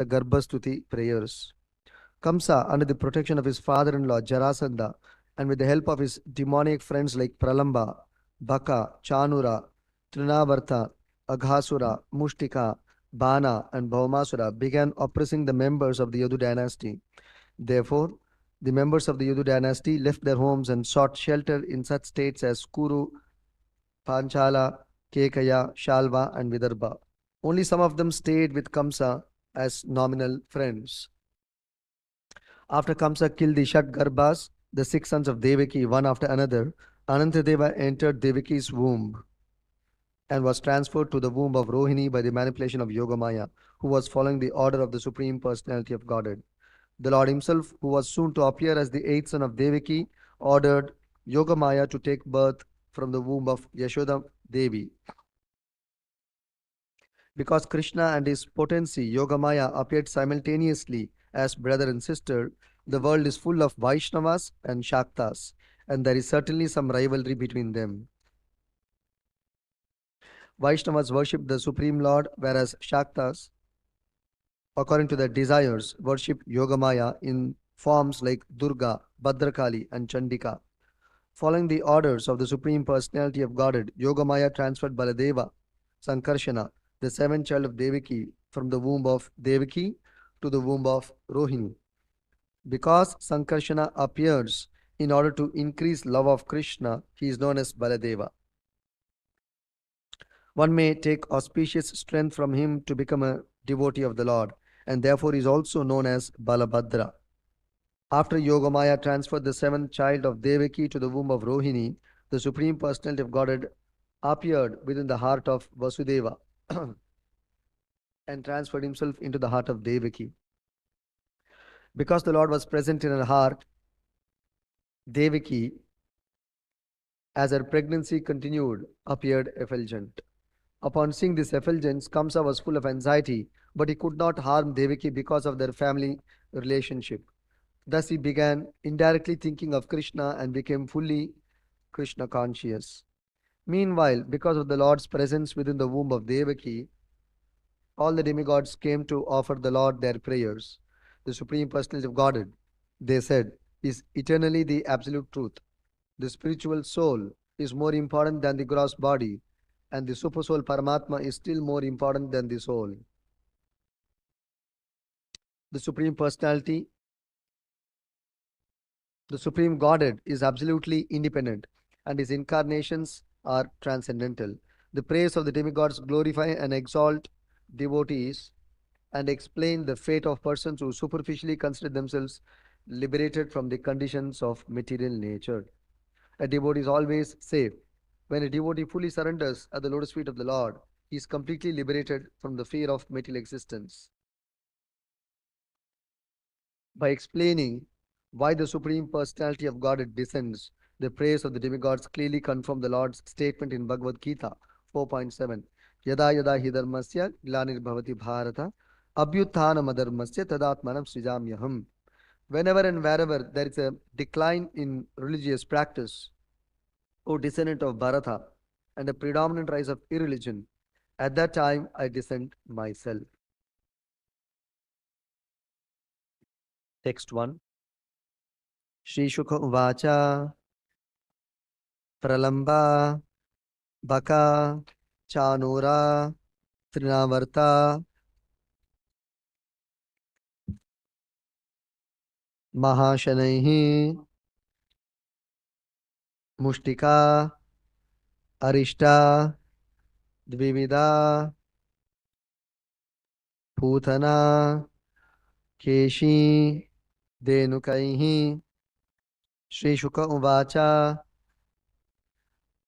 the Garbhastuti prayers. Kamsa, under the protection of his father-in-law Jarasandha, and with the help of his demonic friends like Pralamba, Baka, Chanura, Trinavarta, Aghasura, Mushtika, Bana, and Bhaumasura, began oppressing the members of the Yadu dynasty. Therefore, the members of the Yadu dynasty left their homes and sought shelter in such states as Kuru, Panchala, Kekaya, Shalva, and Vidarbha. Only some of them stayed with Kamsa as nominal friends. After Kamsa killed the Shat Garbhas, the 6 sons of Devaki, one after another, Anantadeva entered Devaki's womb and was transferred to the womb of Rohini by the manipulation of Yogamaya, who was following the order of the Supreme Personality of Godhead. The Lord himself, who was soon to appear as the 8th son of Devaki, ordered Yogamaya to take birth from the womb of Yashoda Devi. Because Krishna and his potency, Yogamaya, appeared simultaneously as brother and sister, the world is full of Vaishnavas and Shaktas, and there is certainly some rivalry between them. Vaishnavas worship the Supreme Lord, whereas Shaktas, according to their desires, worship Yogamaya in forms like Durga, Bhadrakali, and Chandika. Following the orders of the Supreme Personality of Godhead, Yogamaya transferred Baladeva, Sankarshana, the 7th child of Devaki, from the womb of Devaki to the womb of Rohini. Because Sankarshana appears in order to increase love of Krishna, he is known as Baladeva. One may take auspicious strength from him to become a devotee of the Lord, and therefore is also known as Balabhadra. After Yogamaya transferred the 7th child of Devaki to the womb of Rohini, the Supreme Personality of Godhead appeared within the heart of Vasudeva and transferred himself into the heart of Devaki. Because the Lord was present in her heart, Devaki, as her pregnancy continued, appeared effulgent. Upon seeing this effulgence, Kamsa was full of anxiety, but he could not harm Devaki because of their family relationship. Thus he began indirectly thinking of Krishna and became fully Krishna conscious. Meanwhile, because of the Lord's presence within the womb of Devaki, all the demigods came to offer the Lord their prayers. The Supreme Personality of Godhead, they said, is eternally the absolute truth. The spiritual soul is more important than the gross body, and the super soul Paramatma is still more important than the soul. The Supreme Personality, the Supreme Godhead is absolutely independent, and his incarnations are transcendental. The praise of the demigods glorify and exalt devotees and explain the fate of persons who superficially consider themselves liberated from the conditions of material nature. A devotee is always safe. When a devotee fully surrenders at the lotus feet of the Lord, he is completely liberated from the fear of material existence. By explaining why the Supreme Personality of God descends, the praise of the demigods clearly confirm the Lord's statement in Bhagavad Gita 4.7. Yada yada hi dharmasya glanir bharata abhyuthanam adharmasya tadatmanam srijamyaham. Whenever and wherever there is a decline in religious practice, O descendant of Bharata, and a predominant rise of irreligion, at that time I descend myself. Text 1. Shri Shukha Uvacha Pralamba Baka Chanura Trinavarta Mahashanaihi Mushtika Arishta Dvivida Putana Keshi Denukaihi. Shri Shuka Uvacha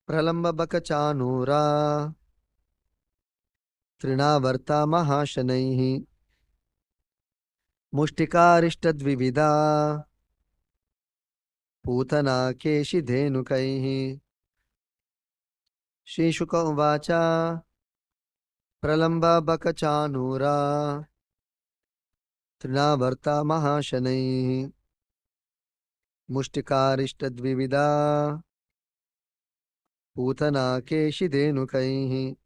Pralamba Baka Chanura Trinavarta Mahashanaihi Mushtikarishtaद्विविधा Putana Keshi Dhenukaihi. Shri Shuka Uvacha Pralamba Baka Chanura Trinavarta Mahashanaihi Mushtikarishtaद्विविधा Putana Keshi Dhenukaihi.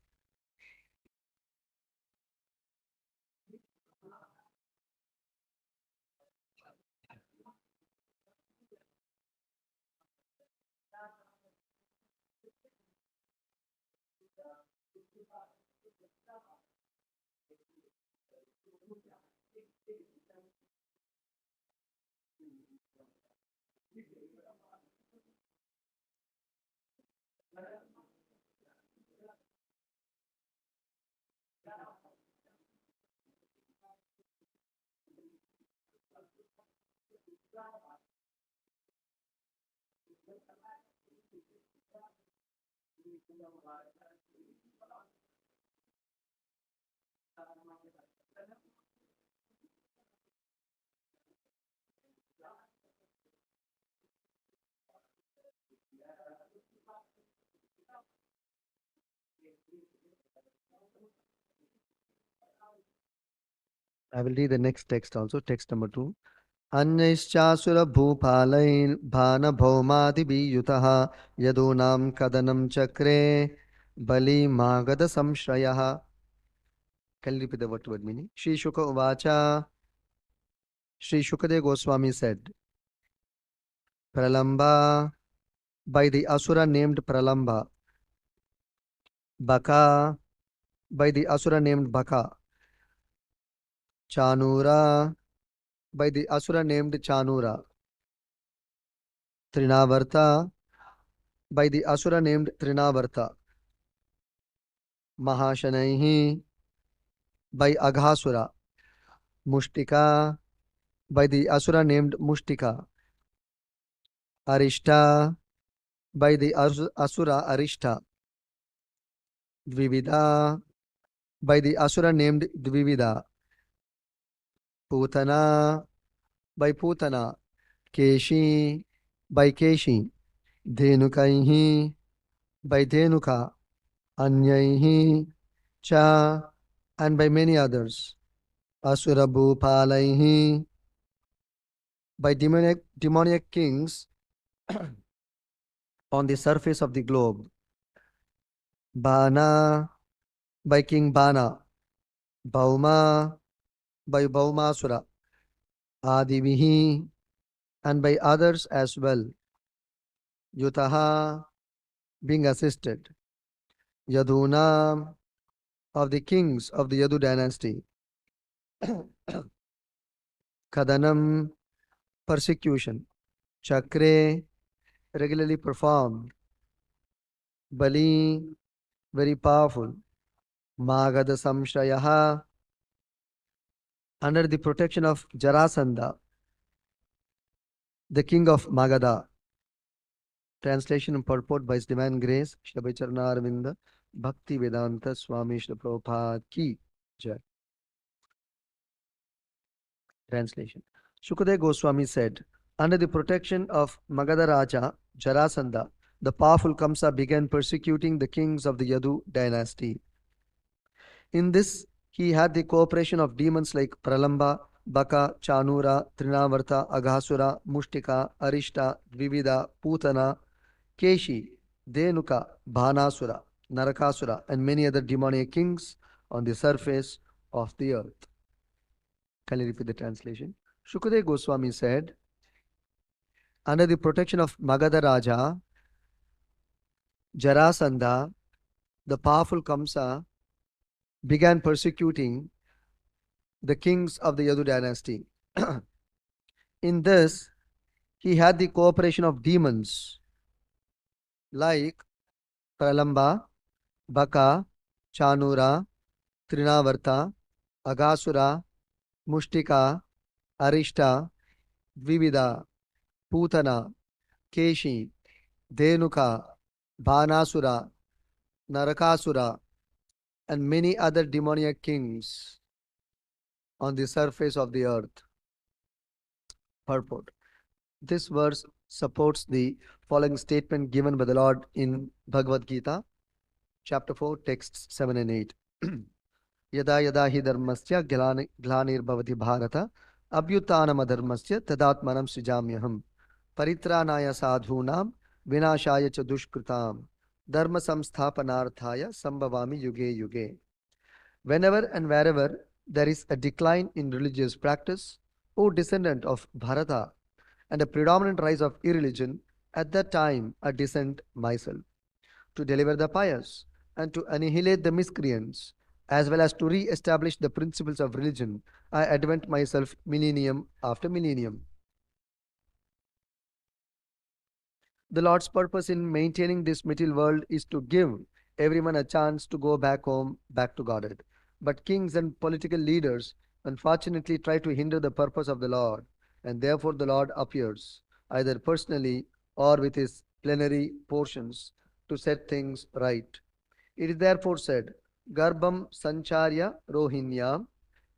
I will read the next text also, text number 2. अन्यश्चासुर भूपालैर् भानभौमादिभियुतः यदूनां कदनं चक्रे बलिमागध संश्रयः. Can you repeat the word to word meaning? Sri Shuka Uvacha. Sri Shukadev Goswami said, Pralamba, by the asura named Pralamba, Baka, by the asura named Baka, Chanura, by the asura named Chanura, Trinavarta, by the asura named Trinavarta, Mahashanaihi, by Aghasura, Mushtika, by the asura named Mushtika, Arishta, by the asura Arishta, Dvivida, by the asura named Dvivida, Putana, by Putana, Keshi, by Keshi, Dhenukaihi, by Dhenuka, Anyaihi, Cha, and by many others. Asura Bhupalaihi, by demoniac kings on the surface of the globe. Bana, by King Bana. Bauma, by Baumasura. Adivihi, and by others as well. Yutaha, being assisted. Yaduna, of the kings of the Yadu dynasty. Kadanam, persecution. Chakre, regularly performed. Bali, very powerful. Magada Samshrayaha, under the protection of Jarasandha, the king of Magadha. Translation and purport by His Divine Grace, Shri Charnarvinda Bhakti Vedanta Swami Shri Prabhupada Ki Jai. Translation. Shukadev Goswami said, under the protection of Magadha Raja Jarasandha, the powerful Kamsa began persecuting the kings of the Yadu dynasty. In this, he had the cooperation of demons like Pralamba, Baka, Chanura, Trinavarta, Aghasura, Mushtika, Arishta, Dvivida, Putana, Keshi, Dhenuka, Bhanasura, Narakasura, and many other demoniac kings on the surface of the earth. Can you repeat the translation? Shukadev Goswami said, under the protection of Magadha Raja, Jarasandha, the powerful Kamsa, began persecuting the kings of the Yadu dynasty. In this, he had the cooperation of demons like Pralamba, Baka, Chanura, Trinavarta, Aghasura, Mushtika, Arishta, Dvivida, Putana, Keshi, Dhenuka, Bhanasura, Narakasura, and many other demoniac kings on the surface of the earth. Purport. This verse supports the following statement given by the Lord in Bhagavad Gita, chapter 4, texts 7 and 8. Yada yada hi dharmasya glanir bharata abhyutanam adharmasya tadatmanam srijamyaham paritranaya sadhunam vinashaya cha dushkritam dharma samsthapanarthaya sambhavami yuge yuge. Whenever and wherever there is a decline in religious practice, O descendant of Bharata, and a predominant rise of irreligion, at that time I descend myself to deliver the pious and to annihilate the miscreants as well as to re-establish the principles of religion, I advent myself millennium after millennium. The Lord's purpose in maintaining this material world is to give everyone a chance to go back home, back to Godhead. But kings and political leaders unfortunately try to hinder the purpose of the Lord, and therefore the Lord appears, either personally or with his plenary portions, to set things right. It is therefore said, Garbham Sancharya Rohinyam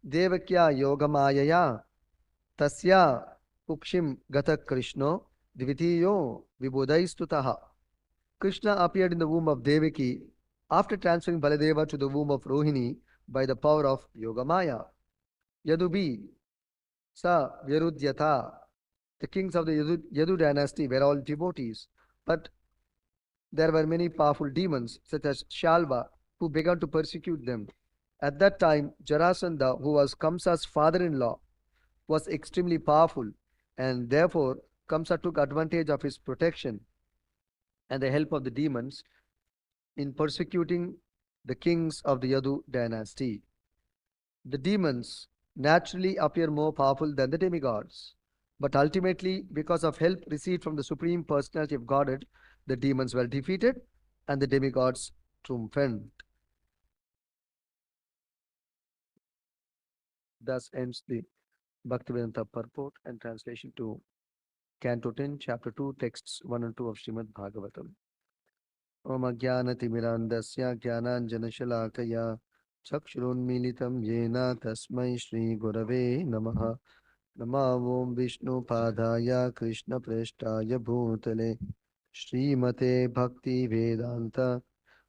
Devakya Yogamayaya Tasya Ukshim Gata Krishno Dvitiyo Vibodhaistutaha. Krishna appeared in the womb of Devaki after transferring Baladeva to the womb of Rohini by the power of Yogamaya. Yadubi Sa Virudyata. The kings of the Yadu dynasty were all devotees, but there were many powerful demons, such as Shalva, who began to persecute them. At that time, Jarasandha, who was Kamsa's father in law, was extremely powerful, and therefore Kamsa took advantage of his protection and the help of the demons in persecuting the kings of the Yadu dynasty. The demons naturally appear more powerful than the demigods, but ultimately, because of help received from the Supreme Personality of Godhead, the demons were defeated and the demigods triumphant. Thus ends the Bhaktivedanta purport and translation to Canto 10, Chapter 2, texts 1 and 2 of Srimad Bhagavatam. Om Ajnanatimirandasya Jnananjanashalakaya Chakshurunmilitam Yena Tasmai Shri Gurave Namaha Namo Om Vishnu Padaya Krishna Preshtaya Bhutale Srimate Bhakti Vedanta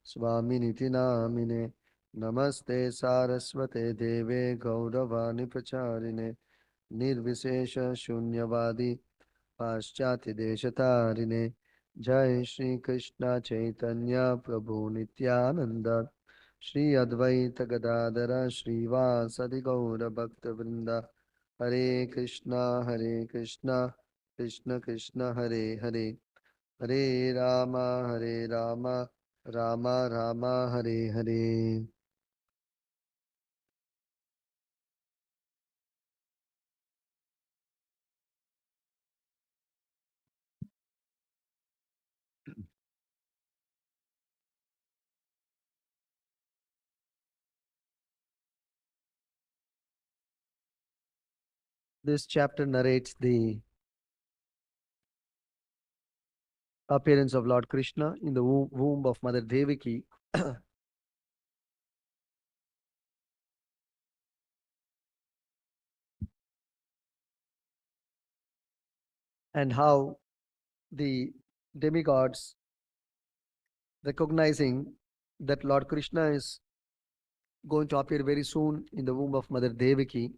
Swaminiti Namine Namaste Saraswate Deve Gauravani Pracharine Nirvishesha Shunyavadi Paschati Deshatarine Jai Shri Krishna Chaitanya Prabhu Nityananda Shri Advaita Gadadara Srivasadi Gaura Bhakta Vrinda Hare Krishna Krishna Krishna Hare Hare Hare Rama Rama Rama Hare Hare. This chapter narrates the appearance of Lord Krishna in the womb of Mother Devaki and how the demigods, recognizing that Lord Krishna is going to appear very soon in the womb of Mother Devaki,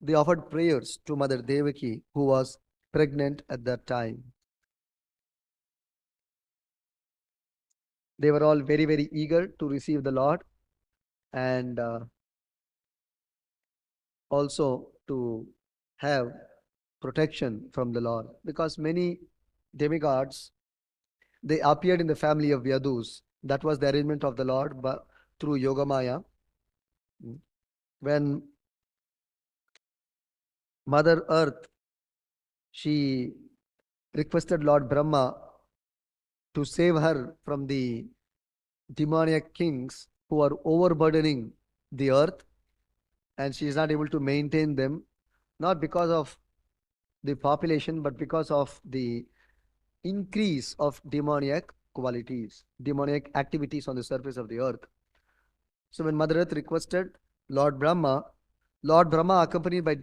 they offered prayers to Mother Devaki, who was pregnant at that time. They were all very, very eager to receive the Lord and also to have protection from the Lord, because many demigods, they appeared in the family of Yadus. That was the arrangement of the Lord but through Yogamaya. When Mother Earth, she requested Lord Brahma to save her from the demoniac kings who are overburdening the earth, and she is not able to maintain them, not because of the population, but because of the increase of demoniac qualities, demoniac activities on the surface of the earth. So when Mother Earth requested Lord Brahma, accompanied by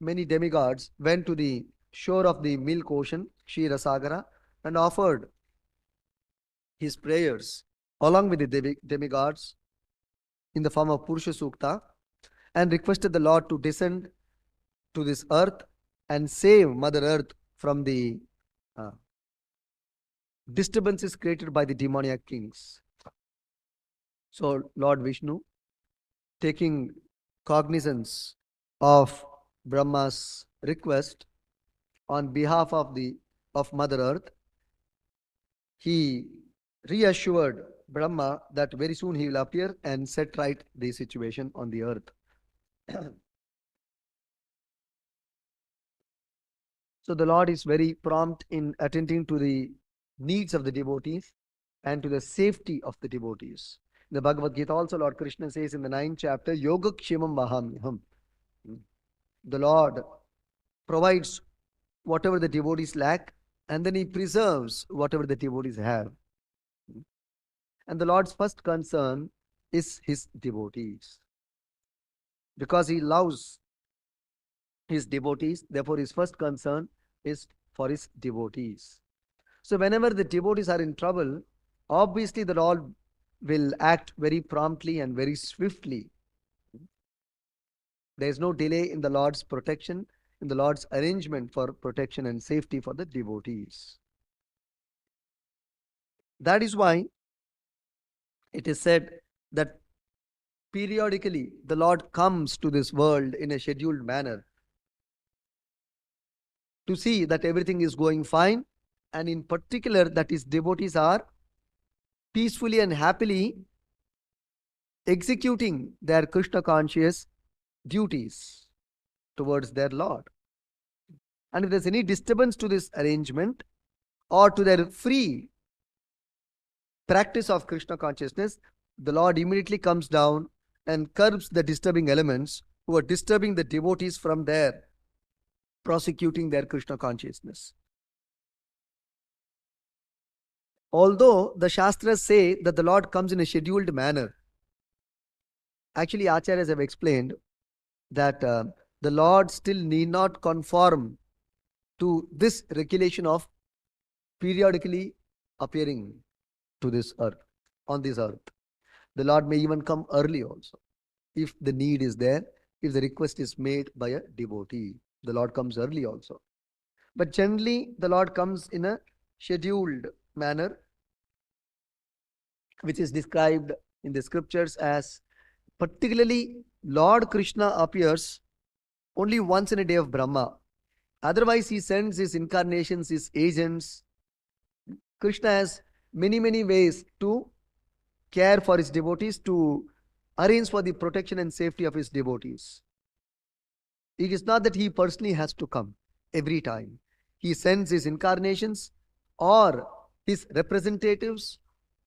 many demigods, went to the shore of the milk ocean, Kshira Sagara, and offered his prayers along with the demigods in the form of Purusha Sukta, and requested the Lord to descend to this earth and save Mother Earth from the disturbances created by the demoniac kings. So Lord Vishnu, taking cognizance of Brahma's request on behalf of Mother Earth, he reassured Brahma that very soon he will appear and set right the situation on the earth. So the Lord is very prompt in attending to the needs of the devotees and to the safety of the devotees. In the Bhagavad Gita also Lord Krishna says in the 9th chapter, Yoga Kshemam Mahamyaham. The Lord provides whatever the devotees lack, and then he preserves whatever the devotees have. And the Lord's first concern is his devotees. Because he loves his devotees, therefore his first concern is for his devotees. So whenever the devotees are in trouble, obviously the Lord will act very promptly and very swiftly. There is no delay in the Lord's protection, in the Lord's arrangement for protection and safety for the devotees. That is why it is said that periodically the Lord comes to this world in a scheduled manner to see that everything is going fine, and in particular that his devotees are peacefully and happily executing their Krishna conscious duties towards their Lord. And if there's any disturbance to this arrangement or to their free practice of Krishna consciousness, the Lord immediately comes down and curbs the disturbing elements who are disturbing the devotees from their prosecuting their Krishna consciousness. Although the Shastras say that the Lord comes in a scheduled manner, actually Acharyas have explained that the Lord still need not conform to this regulation of periodically appearing to this earth, on this earth. The Lord may even come early also. If the need is there, if the request is made by a devotee, the Lord comes early also. But generally, the Lord comes in a scheduled manner, which is described in the scriptures as, particularly Lord Krishna appears only once in a day of Brahma. Otherwise, he sends his incarnations, his agents. Krishna has many, many ways to care for his devotees, to arrange for the protection and safety of his devotees. It is not that he personally has to come every time. He sends his incarnations or his representatives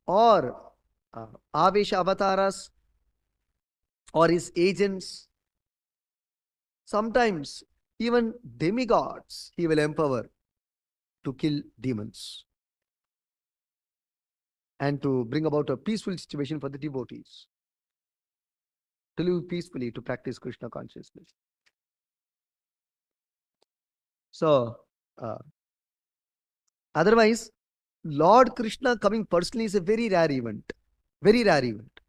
or Avesha avatars or his agents. Sometimes even demigods he will empower to kill demons and to bring about a peaceful situation for the devotees, to live peacefully, to practice Krishna consciousness. So, otherwise, Lord Krishna coming personally is a very rare event. Very rare event.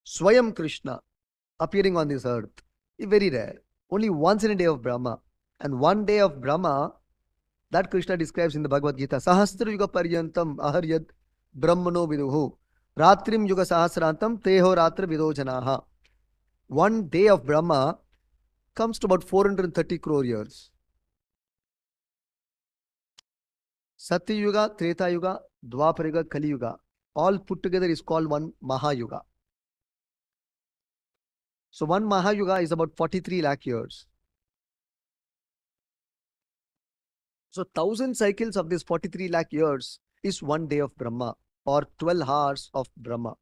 Swayam Krishna appearing on this earth is very rare. Only once in a day of Brahma. And one day of Brahma, that Krishna describes in the Bhagavad Gita. Sahasra yuga paryantam aharyad brahmano viduhu. Ratrim yuga sahasrantam teho ratra vido janaha. One day of Brahma comes to about 430 crore years. Satya Yuga, Treta Yuga, Dwapara Yuga, Kali Yuga, all put together is called one Mahayuga. So one Mahayuga is about 43 lakh years. So 1000 cycles of this 43 lakh years is one day of Brahma or 12 hours of Brahma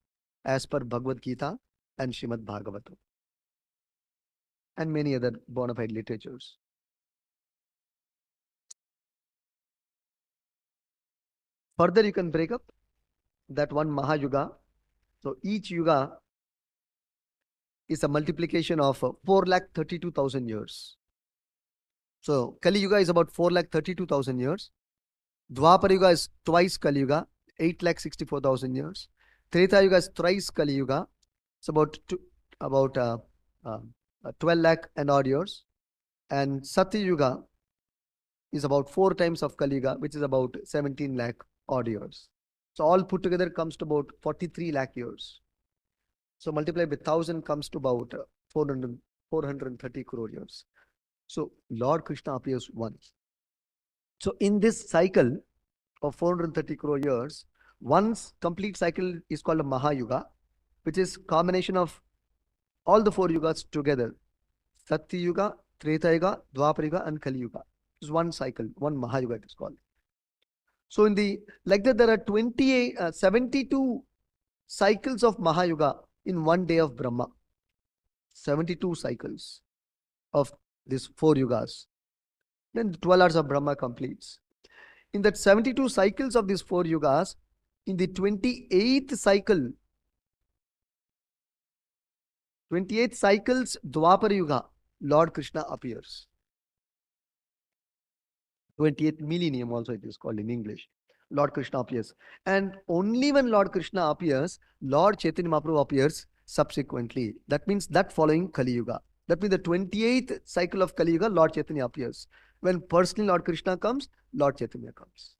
as per Bhagavad Gita and Srimad Bhagavatam and many other bona fide literatures. Further, you can break up that one Mahayuga. So each Yuga is a multiplication of 4,32,000 years. So Kali Yuga is about 4,32,000 years. Dwapara Yuga is twice Kali Yuga, 8,64,000 years. Treta Yuga is thrice Kali Yuga. It's about 12 lakh and odd years. And Satya Yuga is about 4 times of Kali Yuga, which is about 17 lakh odd years. So all put together comes to about 43 lakh years. So multiply with 1000 comes to about 430 crore years. So Lord Krishna appears once. So in this cycle of 430 crore years, One complete cycle is called a Mahayuga, which is combination of all the 4 yugas together. Satya Yuga, Treta Yuga, Dwapara Yuga, and Kali Yuga. It's one cycle, one Mahayuga it is called. So in the like that, there are 72 cycles of Mahayuga in one day of Brahma. 72 cycles of these 4 yugas. Then 12 hours of Brahma completes. In that 72 cycles of these 4 yugas, in the 28th cycle, 28 cycles, Dwapara Yuga, Lord Krishna appears. 28th millennium also it is called in English. Lord Krishna appears. And only when Lord Krishna appears, Lord Chaitanya Mahaprabhu appears subsequently. That means that following Kali Yuga. That means the 28th cycle of Kali Yuga, Lord Chaitanya appears. When personally Lord Krishna comes, Lord Chaitanya comes.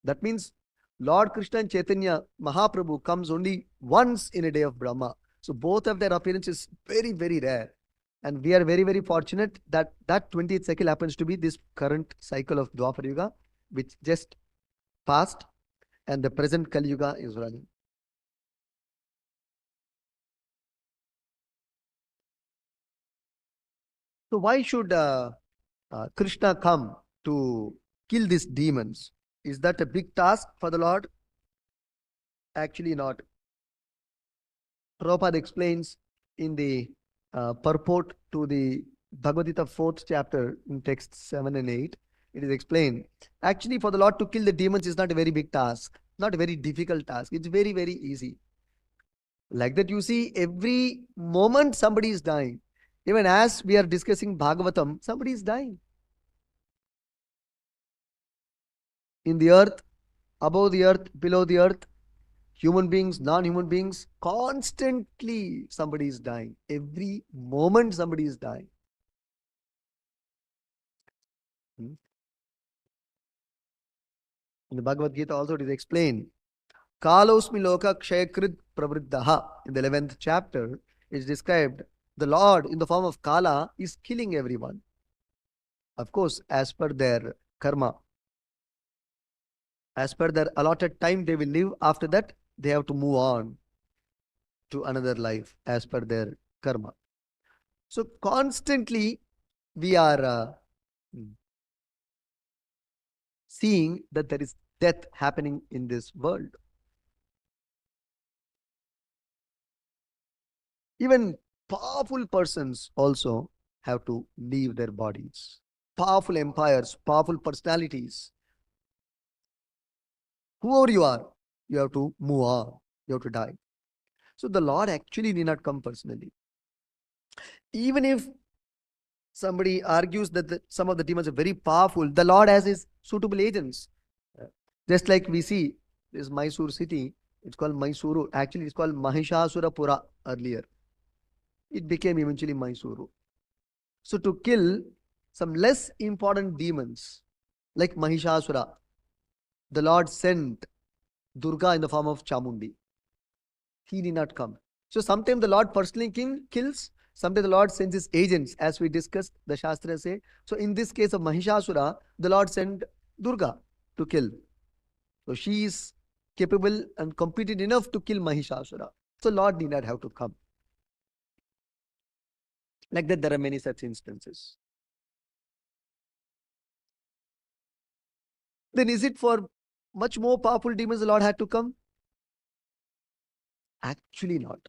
That means Lord Krishna and Chaitanya Mahaprabhu comes only once in a day of Brahma. So both of their appearances very, very rare. And we are very, very fortunate that that 20th cycle happens to be this current cycle of Dwapara Yuga, which just passed, and the present Kali Yuga is running. So why should Krishna come to kill these demons? Is that a big task for the Lord? Actually not. Prabhupada explains in the purport to the Bhagavad Gita 4th chapter in text 7 and 8, it is explained. Actually, for the Lord to kill the demons is not a very big task, not a very difficult task. It's very, very easy. Like that, you see, every moment somebody is dying. Even as we are discussing Bhagavatam, somebody is dying. In the earth, above the earth, below the earth, human beings, non-human beings, constantly somebody is dying. Every moment somebody is dying. In the Bhagavad Gita also it is explained. Kalosmi loka kshayakrit pravriddaha. In the 11th chapter, it is described the Lord in the form of Kala is killing everyone. Of course, as per their karma. As per their allotted time they will live. After that, they have to move on to another life as per their karma. So constantly we are seeing that there is death happening in this world. Even powerful persons also have to leave their bodies. Powerful empires, powerful personalities. Whoever you are, you have to move on. You have to die. So the Lord actually need not come personally. Even if somebody argues that some of the demons are very powerful, the Lord has his suitable agents. Just like we see this Mysore city, it's called Mysuru. Actually, it's called Mahishasura earlier. It became eventually Mysuru. So to kill some less important demons like Mahishasura, the Lord sent Durga in the form of Chamundi. He did not come. So sometimes the Lord personally kills, sometimes the Lord sends his agents, as we discussed, the Shastras say. So in this case of Mahishasura, the Lord sent Durga to kill. So she is capable and competent enough to kill Mahishasura. So Lord did not have to come. Like that, there are many such instances. Then is it for much more powerful demons the Lord had to come? Actually not.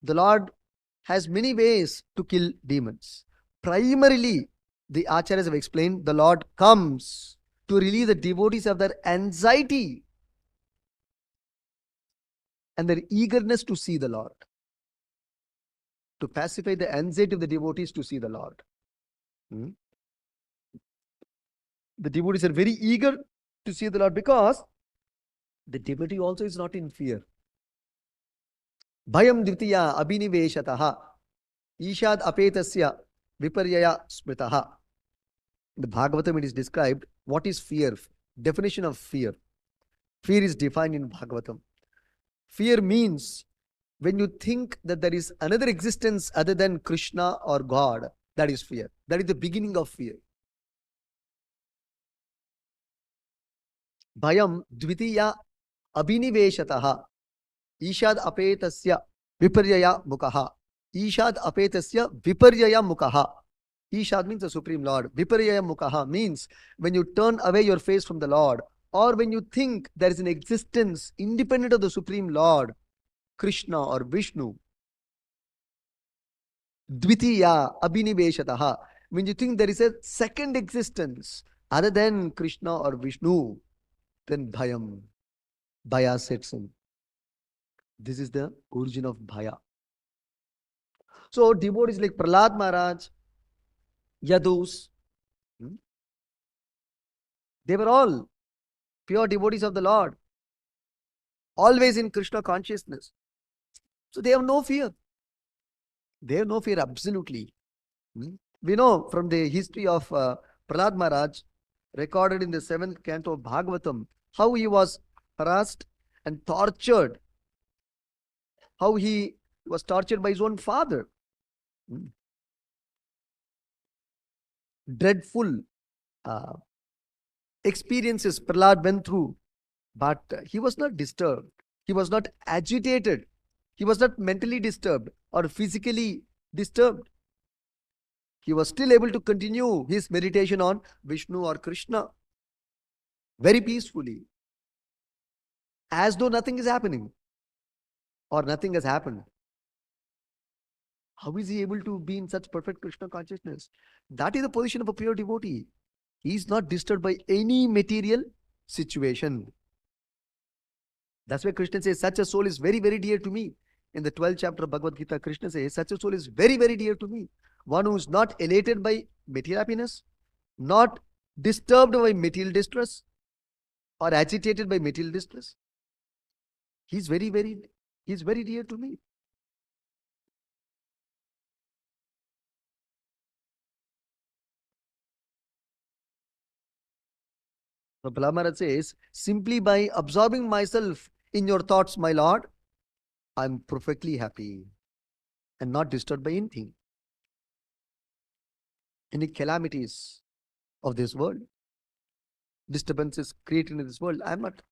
The Lord has many ways to kill demons. Primarily, the Acharyas have explained, the Lord comes to relieve the devotees of their anxiety and their eagerness to see the Lord. To pacify the anxiety of the devotees to see the Lord. The devotees are very eager to see the Lord because the devotee also is not in fear. Bhayam dvitiya abhiniveshataha ishad apetasya viparyaya smritaha. In the Bhagavatam it is described what is fear. Definition of fear. Fear is defined in Bhagavatam. Fear means when you think that there is another existence other than Krishna or God, that is fear. That is the beginning of fear. Bhayam dvitiya Abhiniveshataha. Ishad apetasya viparyaya mukaha. Ishad apetasya viparyaya mukaha. Ishad means the Supreme Lord. Viparyaya mukaha means when you turn away your face from the Lord, or when you think there is an existence independent of the Supreme Lord, Krishna or Vishnu. Dvitiya abhiniveshataha. When you think there is a second existence other than Krishna or Vishnu, then bhayam. Bhaya sets in. This is the origin of bhaya. So devotees like Prahlad Maharaj, Yadus, they were all pure devotees of the Lord, always in Krishna consciousness. So they have no fear. They have no fear, absolutely. We know from the history of Prahlad Maharaj, recorded in the 7th canto of Bhagavatam, how he was harassed and tortured, how he was tortured by his own father. Dreadful experiences Prahlad went through, but he was not disturbed. He was not agitated. He was not mentally disturbed or physically disturbed. He was still able to continue his meditation on Vishnu or Krishna very peacefully, as though nothing is happening or nothing has happened. How is he able to be in such perfect Krishna consciousness? That is the position of a pure devotee. He is not disturbed by any material situation. That's why Krishna says, such a soul is very, very dear to me. In the 12th chapter of Bhagavad Gita, Krishna says, such a soul is very, very dear to me. One who is not elated by material happiness, not disturbed by material distress, or agitated by material distress. He's very dear to me. So Prahlad Maharaj says, simply by absorbing myself in your thoughts, my Lord, I'm perfectly happy and not disturbed by anything. Any calamities of this world, disturbances created in this world, I'm not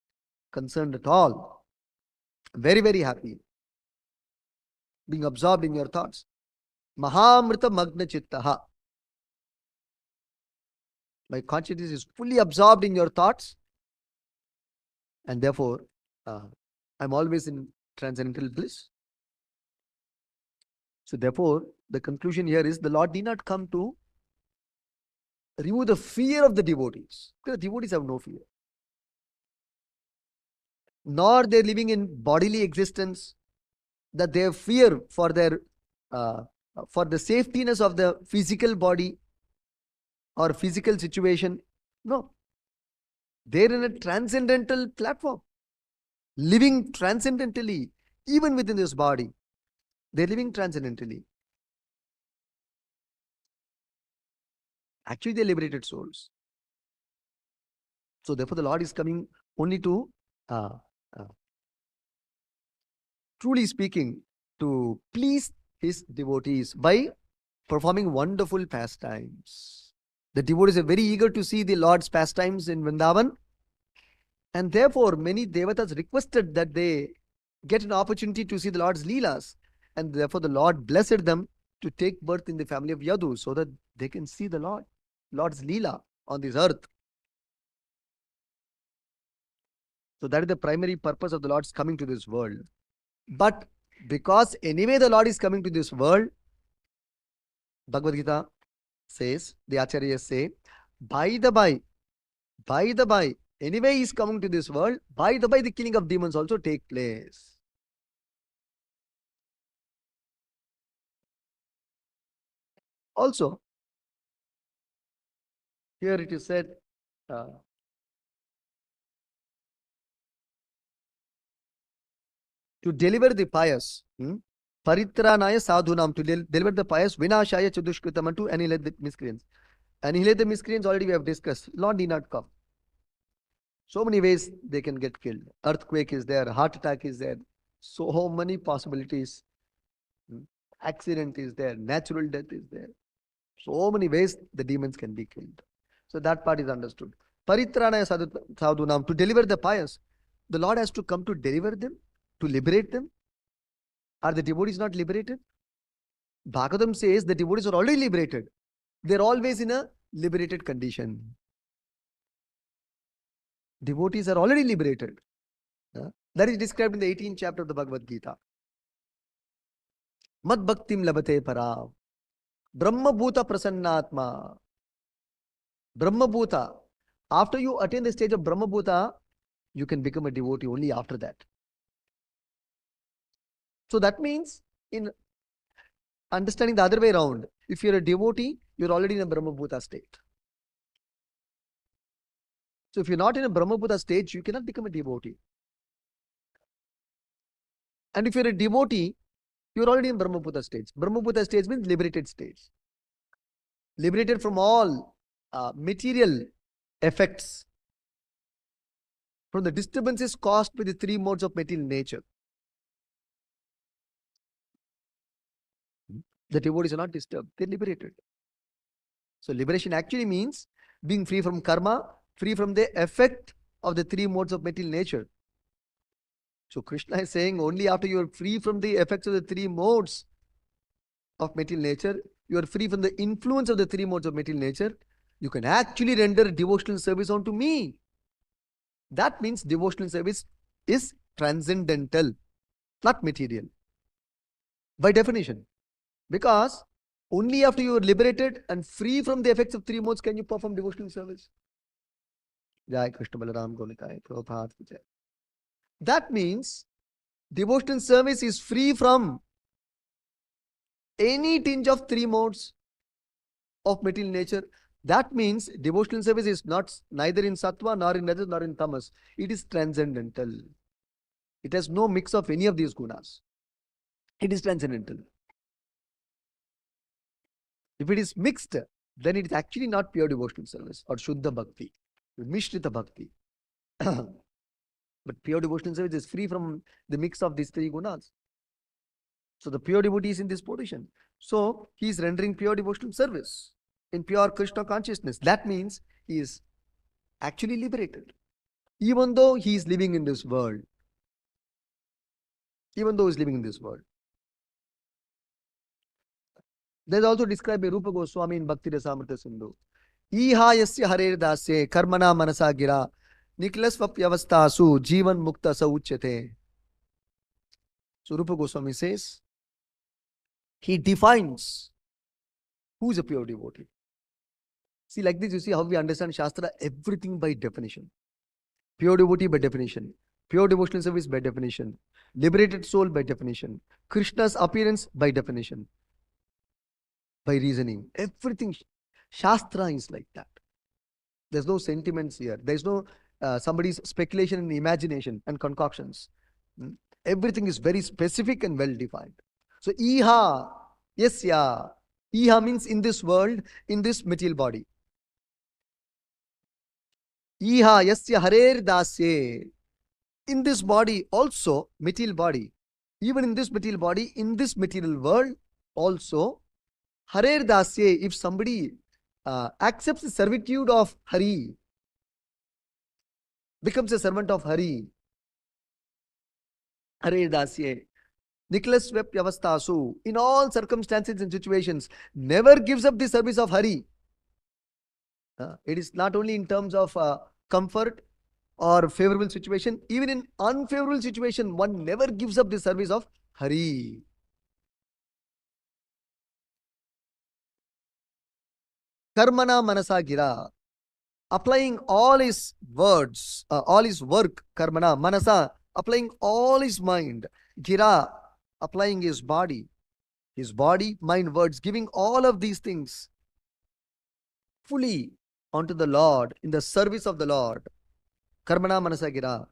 concerned at all. Very, very happy. Being absorbed in your thoughts. Mahamrita Magna Chittaha. My consciousness is fully absorbed in your thoughts, and therefore I'm always in transcendental bliss. So therefore, the conclusion here is the Lord did not come to remove the fear of the devotees. Because the devotees have no fear. Nor they're living in bodily existence, that they have fear for their for the safetiness of the physical body or physical situation. No. They're in a transcendental platform, living transcendentally, even within this body. They're living transcendentally. Actually, they're liberated souls. So therefore, the Lord is coming only to, truly speaking, to please his devotees by performing wonderful pastimes. The devotees are very eager to see the Lord's pastimes in Vrindavan, and therefore many devatas requested that they get an opportunity to see the Lord's Leelas, and therefore the Lord blessed them to take birth in the family of Yadu so that they can see the Lord's Leela on this earth. So that is the primary purpose of the Lord's coming to this world. But because anyway the Lord is coming to this world, Bhagavad Gita says, the Acharyas say, by the by, anyway he is coming to this world, by the killing of demons also take place. Also, here it is said, to deliver the pious, Paritranaya sadhunam, to deliver the pious, Vinashaya chadushkritam, to annihilate the miscreants. Annihilate the miscreants already we have discussed. Lord need not come. So many ways they can get killed. Earthquake is there, heart attack is there, so many possibilities. Accident is there, natural death is there. So many ways the demons can be killed. So that part is understood. Paritranaya sadhunam, to deliver the pious. the Lord has to come to deliver them, to liberate them. Are the devotees not liberated? Bhagavatam says the devotees are already liberated. They're always in a liberated condition. Devotees are already liberated. That is described in the 18th chapter of the Bhagavad Gita. Mad bhaktim labate para. Brahma bhuta prasannatma. Brahma bhuta. After you attain the stage of Brahma bhuta, you can become a devotee only after that. So that means, in understanding the other way around, if you're a devotee, you're already in a Brahma bhuta state. So if you're not in a Brahma bhuta stage, you cannot become a devotee. And if you're a devotee, you're already in Brahma bhuta stage. Brahma bhuta stage means liberated stage. Liberated from all material effects, from the disturbances caused by the three modes of material nature. The devotees are not disturbed, they're liberated. So liberation actually means being free from karma, free from the effect of the three modes of material nature. So Krishna is saying only after you are free from the effects of the three modes of material nature, you are free from the influence of the three modes of material nature, you can actually render devotional service unto me. That means devotional service is transcendental, not material. By definition. Because only after you are liberated and free from the effects of three modes can you perform devotional service. Jai Krishna Balaram Gonikai Prabhupada Vijay. That means devotional service is free from any tinge of three modes of material nature. That means devotional service is not neither in sattva, nor in rajas, nor in tamas. It is transcendental. It has no mix of any of these gunas. It is transcendental. If it is mixed, then it is actually not pure devotional service or Shuddha Bhakti, Mishrita Bhakti. But pure devotional service is free from the mix of these three gunas. So the pure devotee is in this position. So he is rendering pure devotional service in pure Krishna consciousness. That means he is actually liberated. Even though he is living in this world. Even though he is living in this world. That is also described by Rupa Goswami in Bhakti Rasamrita Sindhu. Iha yasya harer dasye karmana manasa gira niklasvapyavastasu jivan mukta sauchyate. So Rupa Goswami says, he defines who is a pure devotee. See, like this, you see how we understand Shastra, everything by definition. Pure devotee by definition. Pure devotional service by definition. Liberated soul by definition. Krishna's appearance by definition. By reasoning. Everything. Shastra is like that. There's no sentiments here. There's no somebody's speculation and imagination and concoctions. Everything is very specific and well defined. So, Iha, yes, yeah. Iha means in this world, in this material body. Iha, yasya harer dasye. In this body also, material body. Even in this material body, in this material world also, harer dasye, if somebody accepts the servitude of Hari, becomes a servant of Hari, harer dasye. Niklasvapyavastasu, in all circumstances and situations, never gives up the service of Hari. It is not only in terms of comfort or favorable situation, even in unfavorable situation, one never gives up the service of Hari. Karmana manasa gira, applying all his words, all his work, karmana, manasa, applying all his mind, gira, applying his body, mind, words, giving all of these things fully onto the Lord, in the service of the Lord. Karmana manasa gira.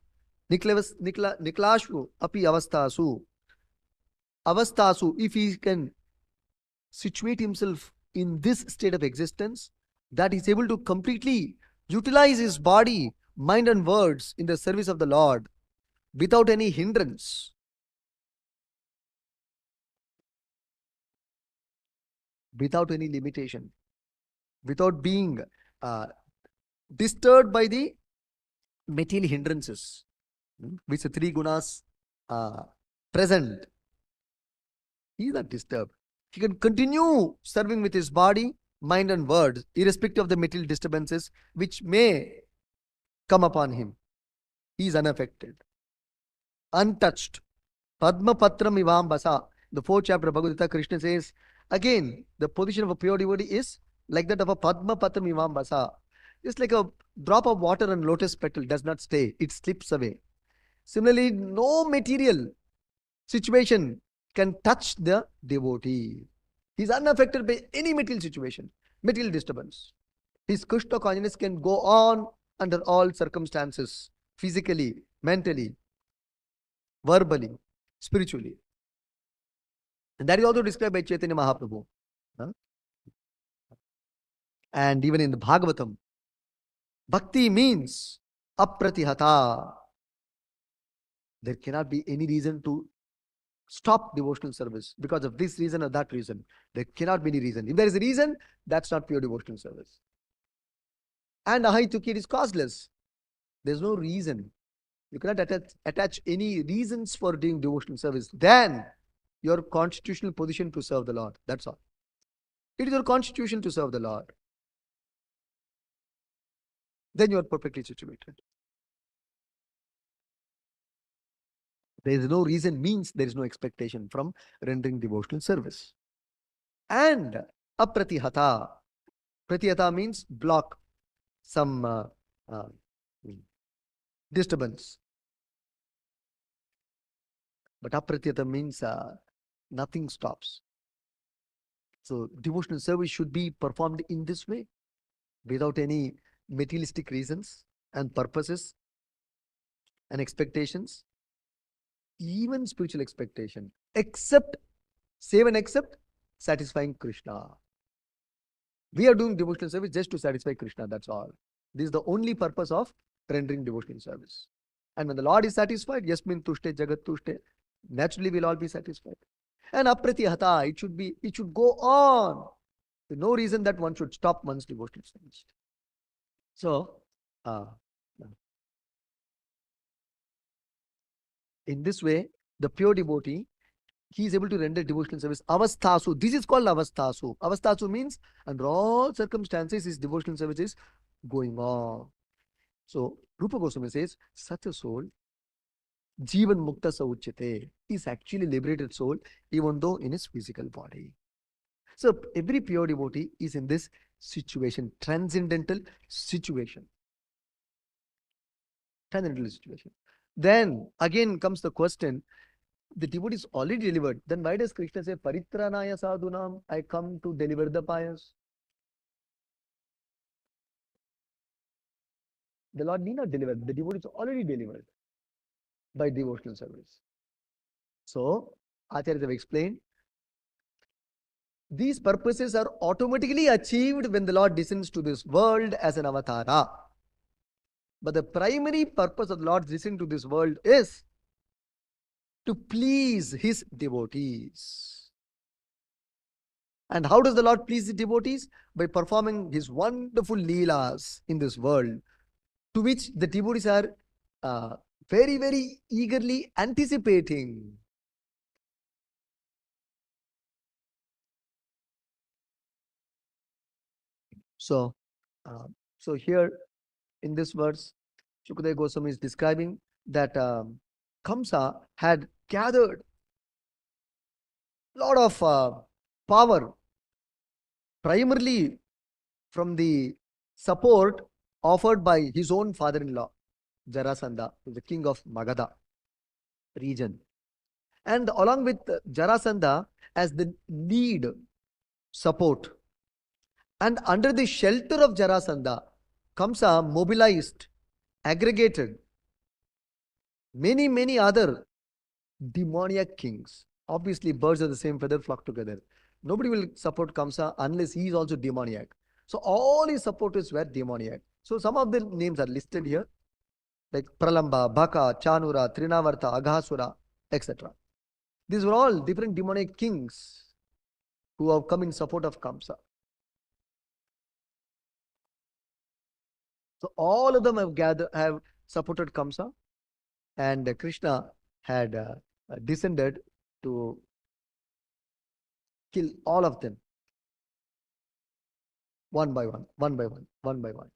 Niklashu api avastasu. Avastasu, if he can situate himself in this state of existence, that he is able to completely utilize his body, mind and words in the service of the Lord without any hindrance. Without any limitation, without being disturbed by the material hindrances. which the three gunas present, he is not disturbed. He can continue serving with his body, mind, and words, irrespective of the material disturbances which may come upon him. He is unaffected, untouched. Padma Patram Ivam Basa. The fourth chapter of Bhagavad Gita, Krishna says, again, the position of a pure devotee is like that of a Padma Patram Ivam Basa. It's like a drop of water on lotus petal does not stay, it slips away. Similarly, no material situation can touch the devotee. He is unaffected by any material situation, material disturbance. His Krishna consciousness can go on under all circumstances, physically, mentally, verbally, spiritually. And that is also described by Chaitanya Mahaprabhu. And even in the Bhagavatam, bhakti means apratihata. There cannot be any reason to stop devotional service because of this reason or that reason. There cannot be any reason. If there is a reason, that's not pure devotional service. And ahaitukya is causeless. There's no reason. You cannot attach any reasons for doing devotional service. Then your constitutional position to serve the Lord. That's all. It is your constitution to serve the Lord. Then you are perfectly situated. There is no reason means there is no expectation from rendering devotional service. And apratihata. Pratihata means block, some disturbance. But apratihata means nothing stops. So devotional service should be performed in this way, without any materialistic reasons and purposes and expectations, even spiritual expectation, except, save and except, satisfying Krishna. We are doing devotional service just to satisfy Krishna, that's all. This is the only purpose of rendering devotional service. And when the Lord is satisfied, yasmin tushte jagat tushte, naturally we'll all be satisfied. And apratihata, it should go on. There's no reason that one should stop one's devotional service. So, in this way, the pure devotee, he is able to render devotional service. Avasthasu. This is called avasthasu. Avasthasu means under all circumstances, his devotional service is going on. So, Rupa Goswami says, such a soul, Jivan Mukta Sauchate, is actually liberated soul, even though in his physical body. So, every pure devotee is in this situation, transcendental situation. Transcendental situation. Then again comes the question, the devotee is already delivered. Then why does Krishna say, Paritranaya sadhunam, I come to deliver the pious? The Lord need not deliver. The devotee is already delivered by devotional service. So, Acharyas have explained, these purposes are automatically achieved when the Lord descends to this world as an avatara. But the primary purpose of the Lord's descent to this world is to please his devotees. And how does the Lord please his devotees? By performing his wonderful leelas in this world, to which the devotees are very, very eagerly anticipating. So here in this verse, Shukadeva Goswami is describing that Kamsa had gathered a lot of power, primarily from the support offered by his own father-in-law, Jarasandha, the king of Magadha region. And along with Jarasandha as the lead support, and under the shelter of Jarasandha, Kamsa mobilized, aggregated many, many other demoniac kings. Obviously, birds of the same feather flock together. Nobody will support Kamsa unless he is also demoniac. So all his supporters were demoniac. So some of the names are listed here, like Pralamba, Bhaka, Chanura, Trinavarta, Aghasura, etc. These were all different demonic kings who have come in support of Kamsa. So all of them have supported Kamsa, And Krishna had descended to kill all of them one by one, one by one, one by one,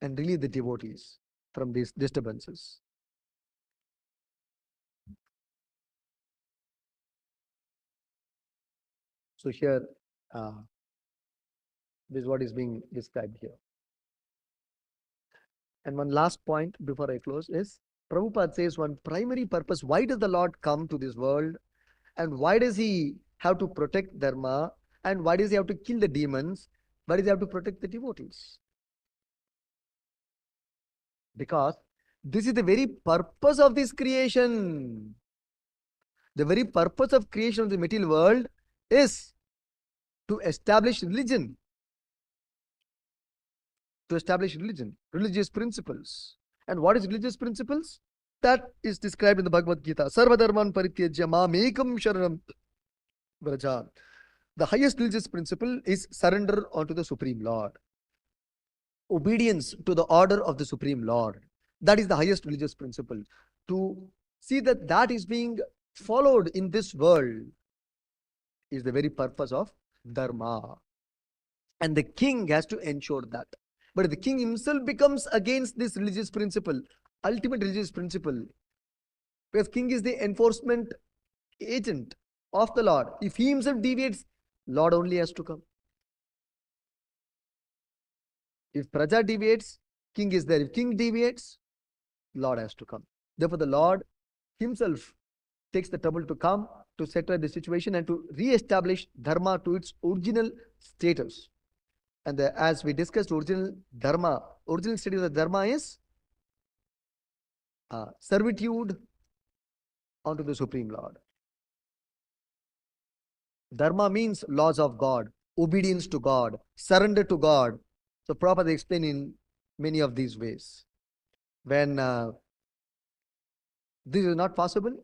and relieve the devotees from these disturbances. So here, this is what is being described here. And one last point before I close is Prabhupada says one primary purpose, why does the Lord come to this world, and why does he have to protect Dharma, and why does he have to kill the demons? Why does he have to protect the devotees? Because this is the very purpose of this creation. The very purpose of creation of the material world is to establish religion. To establish religion, religious principles. And what is religious principles? That is described in the Bhagavad Gita. Sarva dharman parityajya mamekam sharanam vraja. The highest religious principle is surrender unto the Supreme Lord. Obedience to the order of the Supreme Lord. That is the highest religious principle. To see that that is being followed in this world is the very purpose of Dharma. And the king has to ensure that. But if the king himself becomes against this religious principle, ultimate religious principle, because king is the enforcement agent of the Lord. If he himself deviates, Lord only has to come. If Praja deviates, king is there. If king deviates, Lord has to come. Therefore, the Lord himself takes the trouble to come to settle the situation and to re-establish Dharma to its original status. And as we discussed, original state of the Dharma is servitude unto the Supreme Lord. Dharma means laws of God, obedience to God, surrender to God. So Prabhupada explained in many of these ways. When this is not possible,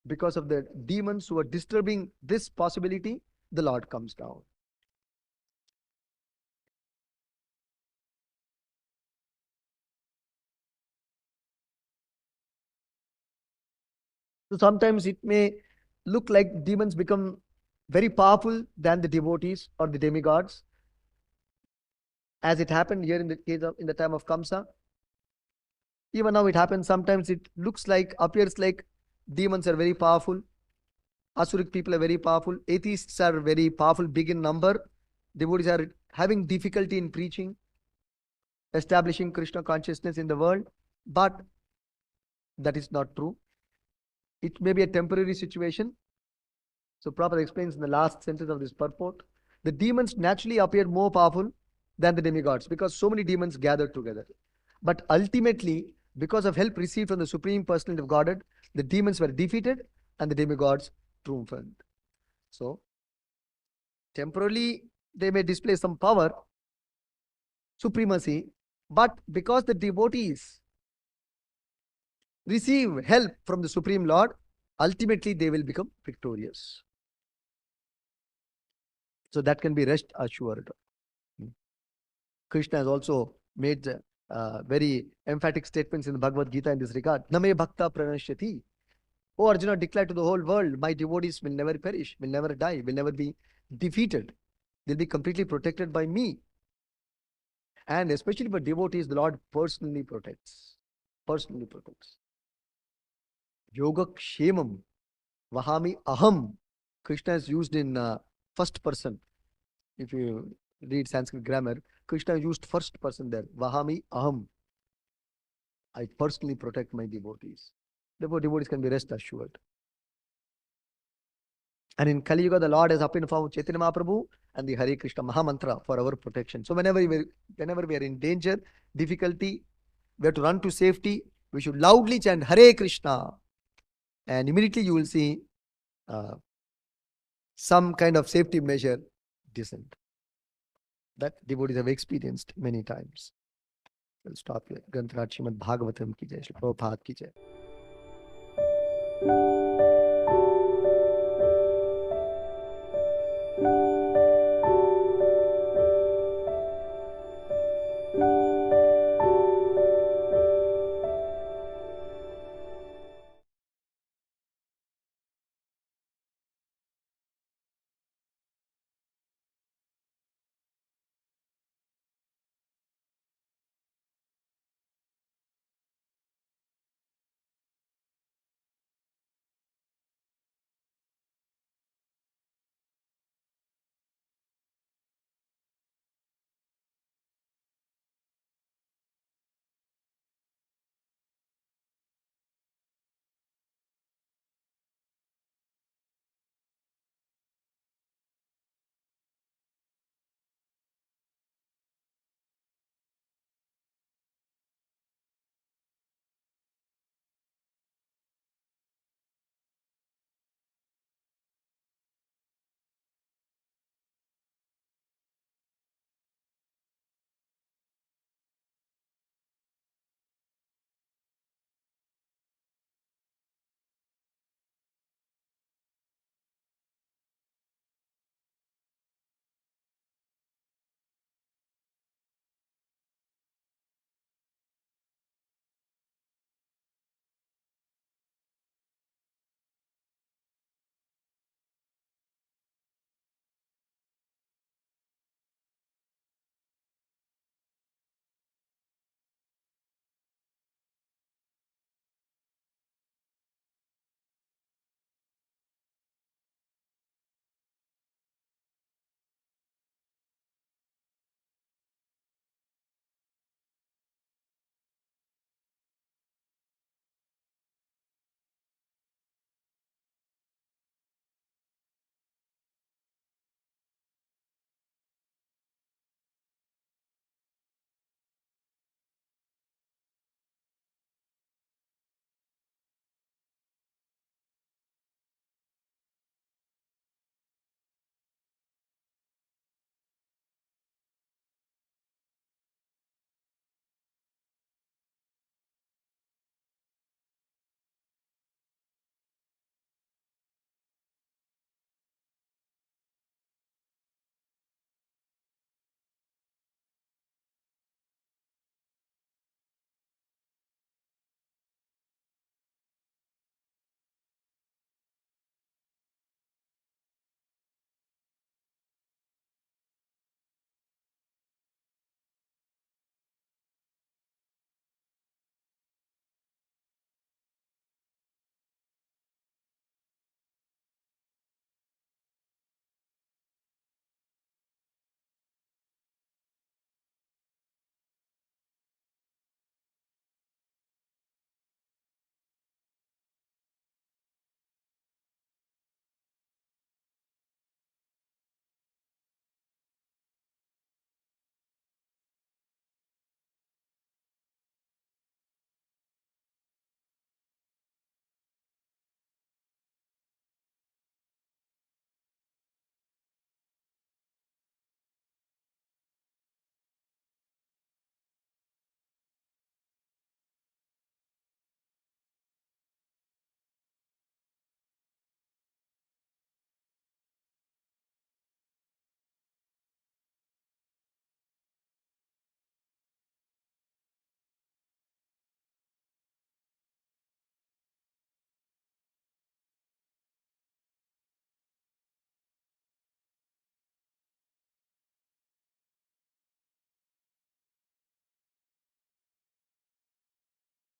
because of the demons who are disturbing this possibility, the Lord comes down. So sometimes it may look like demons become very powerful than the devotees or the demigods, as it happened here in the case of in the time of Kamsa. Even now it happens. Sometimes it appears like demons are very powerful, asuric people are very powerful, atheists are very powerful, big in number. Devotees are having difficulty in preaching, establishing Krishna consciousness in the world, but that is not true. It may be a temporary situation. So Prabhupada explains in the last sentence of this purport, the demons naturally appear more powerful than the demigods because so many demons gathered together. But ultimately, because of help received from the Supreme Personality of Godhead, the demons were defeated and the demigods triumphant. So, temporarily, they may display some power, supremacy, but because the devotees receive help from the Supreme Lord, ultimately they will become victorious. So that can be rest assured. Krishna has also made very emphatic statements in the Bhagavad Gita in this regard. Name bhakta pranashyati. Oh Arjuna, declare to the whole world, my devotees will never perish, will never die, will never be defeated. They'll be completely protected by me. And especially for devotees, the Lord personally protects. Personally protects. Yoga kshemam vahami aham. Krishna is used in first person. If you read Sanskrit grammar, Krishna used first person there. Vahami aham. I personally protect my devotees. Therefore, devotees can be rest assured. And in Kali Yuga, the Lord has appeared in form of Chaitanya Mahaprabhu and the Hare Krishna Mahamantra for our protection. So whenever we are in danger, difficulty, we have to run to safety, we should loudly chant Hare Krishna. And immediately you will see some kind of safety measure descend. That devotees have experienced many times. We'll stop here. Granthrat Srimad Bhagavatam ki jai. Shri Prabhupada ki jai.